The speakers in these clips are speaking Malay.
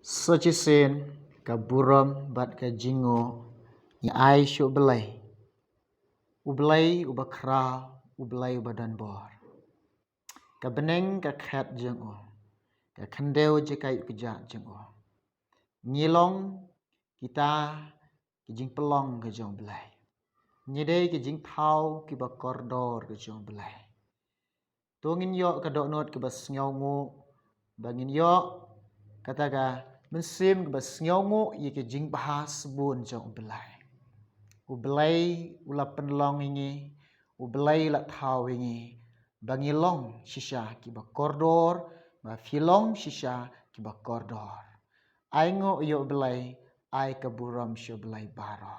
Sochisin ka buram bat ka jingo ni ai shu belai. Ublai ubakra ublai ubadan bor. Ka beneng ka khat jeng o. Ka khandeu je kai ukja jeng o. Nyilong kita ki jing pelong ke jong belai. Nyedei ki jing thau ki ba koridor ke jong belai. Tungin yo ka dok not ke bas ngu bangin yo kata ka mensim ke bas ngu ye ke jing bahas bun jong belai. Ublai ula penlong ini, ublai la thau ini. Bangilong shisha ki ba koridor, ba filong shisha ki ba koridor. Ai ngo yo belai ai ka buram syo belai baro.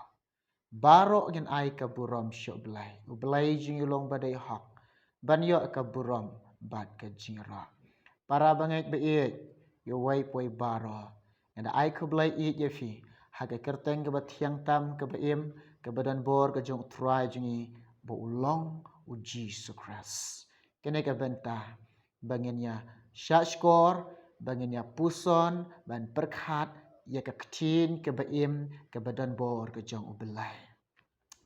Baro ngin ai ka buram syo belai. Ublai jing yulong badai hok. Ban yo ka buram bat ka jing ra. Para bangek beik yo wai poi baro. Ngada ai ka belai it ye fi. Haga kerteng ke ba tiang tam ke ba im ke badan bor ke jong try jingi bo ulong u Jesus Christ. Kene ka benta banginnya syashkor banginnya puson ban perkhat ya ka ktin ke ba im ke badan bor ke jong ubelai.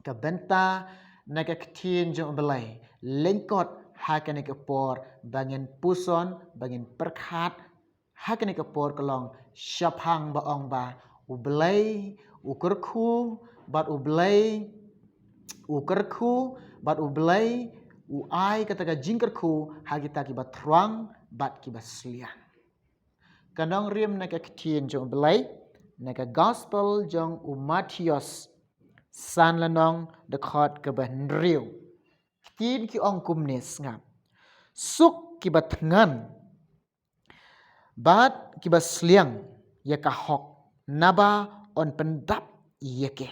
Ka benta na ka ktin jong ubelai lengkot hakane ke por bangin puson bangin perkhat hakane ke por kelong syapang ba ong ba ublai ukurku bat ublai ukurku bat ublai uai kata ka jingkerku hagita ki bat truang bat ki baslian. Kanong rim na ka ktin jong ublai na ka gospel jong Matius san lanong dekhot ke bandriu. Ktin ki ong kumnis ngap. Suk ki batngan bat ki basliang ya ka hok naba on pendap yeke.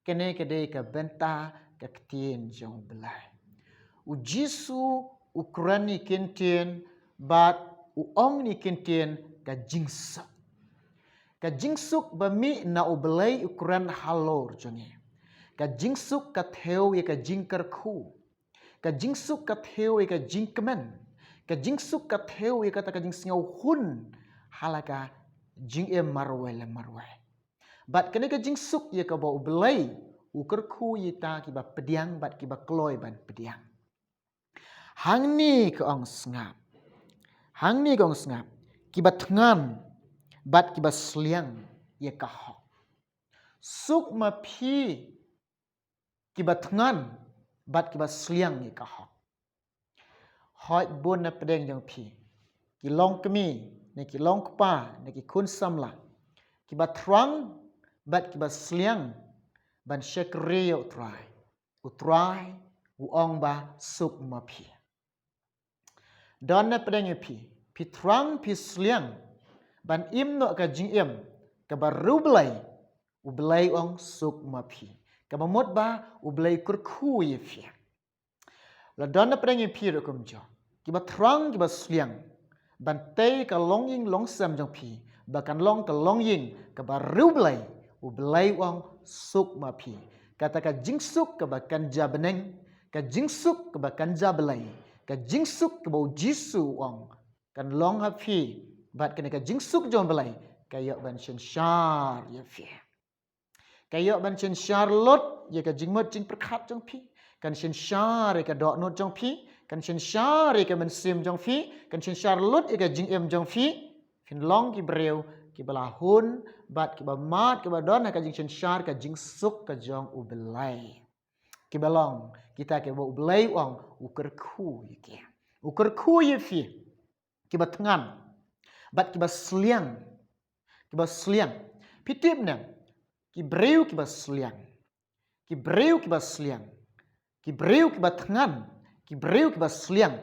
Kene kede ka benta ka ktin jong belai. U Jisu ukrani kintin bat u ong ni kintin ka jingsuk. Ka jingsuk bami na u belai ukuran halor jongi. Ka jingsuk ka theu ye ka jingkar khu. Ka jingsuk ka theu ye ka jingkemen. Ka jingsuk ka theu ye kata ka jingsngau hun halaka jing em marwai le marwai. Bat kene ka jingsuk ye ka ba u belai ukur khu ye ta ki ba pediang bat ki ba kloy ban pediang. Hang ni ke ong sngap. Hang ni ke ong sngap. Ki ba tngan bat ki ba sliang ye ka hok. Suk ma phi ki ba tngan bat ki ba sliang ye ka hok. Hoi bun na pedeng jong phi. Ki long kemi, ne ki long kpa, ne ki kun samla. Ki ba truang bat ki ba sliang ban shekriyo try. U try u ong ba suk ma phi. Don na pedeng ye phi. Phi truang phi sliang ban im no ka jing im ka ba rublai u belai ong suk ma phi. Ka ba mot ba u belai kurku ye phi. La don na pedeng ye phi ro kum jo. Ki ba truang ki ba sliang ban tei ka long ying long sam jong phi. Ba kan long ka long ying ka ba rublai u belai ong suk ma phi. Kata ka jingsuk ka ba kanja beneng, ka jingsuk ka ba kanja belai, ka jingsuk ka ba Jisu ong. Kan long ha phi bat kene ka jingsuk jong belai kayo ban shen shar ye phi. Kayo ban shen shar lot ye ka jingmot jing perkhat jong phi. Kan shen shar ye ka dok not jong phi. Kan shen shar ye ka mensim jong phi. Kan shen shar lot ye ka jing em jong phi. Fin long ki breu ki bala hun bat ki ba mat ki ba don ka jing shen shar ka jing suk ka jong u belai. Ki balong kita ke ba u belai ong u kerku ye ke. U kerku ye phi. Ki ba tngan bat ki ba sliang. Ki ba sliang. Pitip na ki breu ki ba sliang. Ki breu ki ba sliang. Ki breu ki ba tngan. Ki breu ki ba sliang.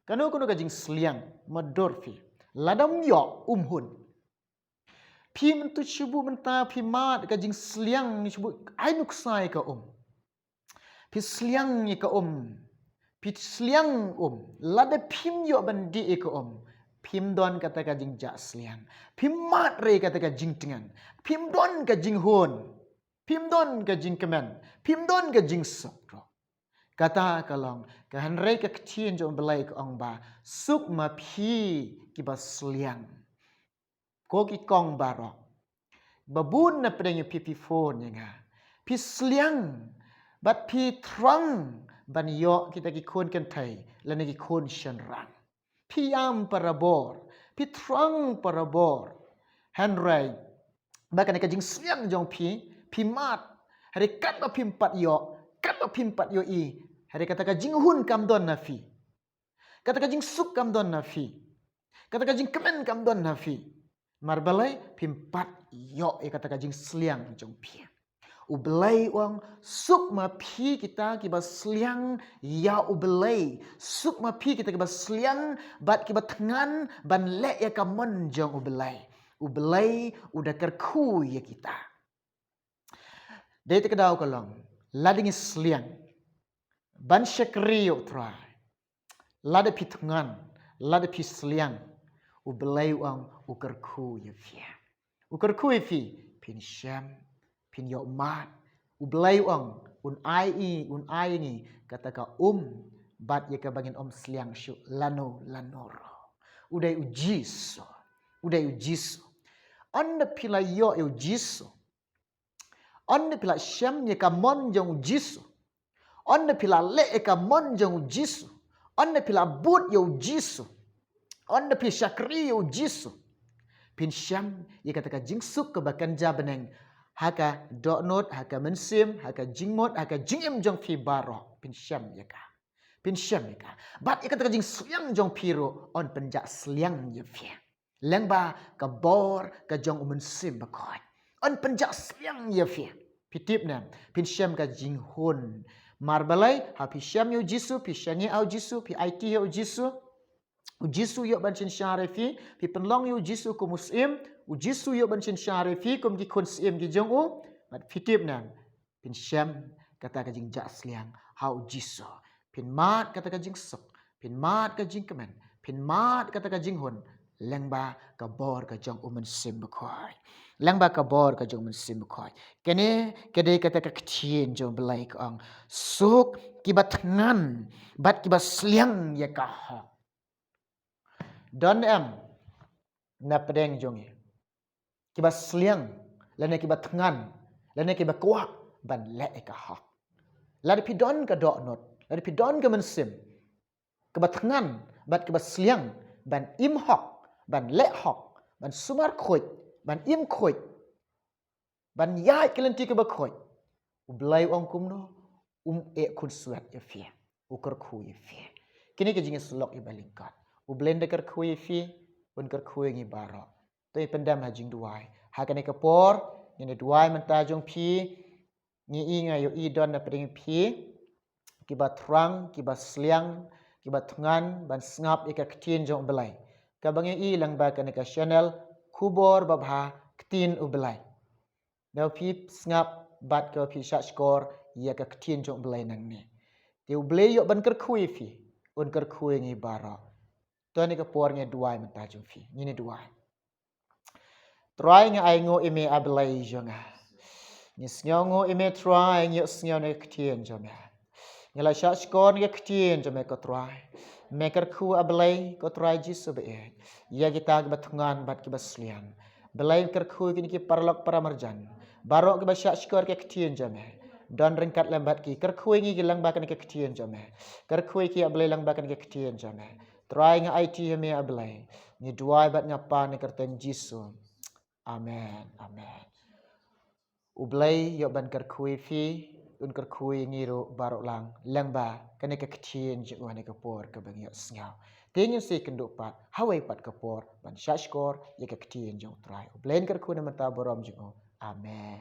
Kano ka jing sliang mador phi. Ladam yo hun. Phi mentu chubu menta phi mat ka jing sliang ni chubu ai nuksai ka Phi sliang ni ka Phi sliang lada phim yo bandi e ka Phim don kata ka jing ja sliang. Phim mat re kata ka jing tengan. Phim don ka jing hun. Phim don ka jing kemen. Phim don ka jing sok. Kata kalong ka hanrei ka ktin jong belai ka ong ba suk ma phi ki ba sliang. ko ki kong barok babun na pedeng pi phone nga pi sliang bat pi trong ban yo kita ki khon kan thai lan ki khon shan rang pi am parabor pi trong parabor handrai bakan ka jing sliang jong pi mat hari kat ba pi pat yo i hari kata ka jing hun kam don na fi kata ka jing suk kam don na fi kata ka jing kemen kam don na fi marbalai pimpat yo kata ka jing sliang jong pi ubelai wang suk ma pi kita ki ba sliang ya ubelai suk ma pi kita ki ba sliang bat ki ba tengan ban le ya ka mon jong ubelai udah kerku ya kita dai te kedau kolong lading sliang ban syakriyo try lada pi tengan lada pi sliang ubelai wang ukerku ya fi ukerku ya fi pin syam pin yo mat ubelai wang un ai ni kata ka bat ya ka bangin sliang syu lanoro udai ujiso anda pila yo ujiso anda pila syam ya ka mon jong ujiso anda pila le ya ka mon jong ujiso anda pila but ya ujiso anda pi syakri ya ujiso pin syam ya kata ka jingsuk ke bakan jabeneng haka doknot haka mensim haka jingmot haka jingim jong fi baro pin syam ya ka bat ya kata ka jing sliang jong piro on penjak sliang ya fi lengba ka bor ka jong mensim bakoi on penjak sliang ya fi pitip na pin syam ka jing hun marbalai ha pi syam yu jisu pi syangi au jisu pi it yu jisu ujisu yo ban chin syarifi pi penlong yu jisu ku muslim ujisu yo ban chin syarifi kum ki kun sim ki jong u mat fitip na pin syam kata ka jing ja sliang ha ujisu pin mat kata ka jing sok pin mat ka jing kemen pin mat kata ka jing hun lengba ka bor ka jong umen sim bakoi lengba ka bor ka jong umen sim bakoi kene kede kata ka ktien jong belai ka ang suk kibat ngan bat kibat sliang ya ka ha don na pedeng jongi kibat sliang lane kibat ngan lane kibat kuak ban le ka ha lade pi don ka doknot lade pi don ka mensim kibat ngan bat kibat sliang ban im hok ban le hok ban sumar khoi ban im khoi ban yai kelenti ke bakhoi ublai ong kumno kun suat ya fi ukur khu ya fi kini ke jingi slok i balingkat ublende ker khu ya fi un ker khu ngi baro toi pendam ha jing duai ha kane ke por ni duai menta jong phi ni i nga yo i don na pring phi kibat rang kibat sliang kibat ngan ban ngap ika ktien jong belai ka bangi i lang ba kane ka channel kubor babha ktin ubelai now pi ngap bat ka pi sha score ya ka ktien jong belai nang ni ti ubelai yo ban ker khui fi un ker khui ngi bara to ni ka por nge duai menta jong fi ni duai try nga ai ngo ime abelai jonga ni snyo ngo ime try ngi snyo ne ktien jonga ngala sha score nge ktien jome ka try meker khu ablay ko try jisu be ya kita batungan bat ki baslian belai ker khu kini ki parlok para marjan barok ki basya skor ke ktien jame don ringkat lambat ki ker khu ngi gilang bakan ke ktien jame ker khu ki ablay lang bakan ke ktien jame try nga it me ablay ni duai bat ngapa ni kerten jisu amen ublay yo ban ker khu fi un ker khui ngiro barok lang lengba kane ka ktien je wane ka por ka bangyo sngau tenyu se kendo pat hawai pat ka por ban shashkor ye ka ktien jong try blend ker khu na mata borom je amen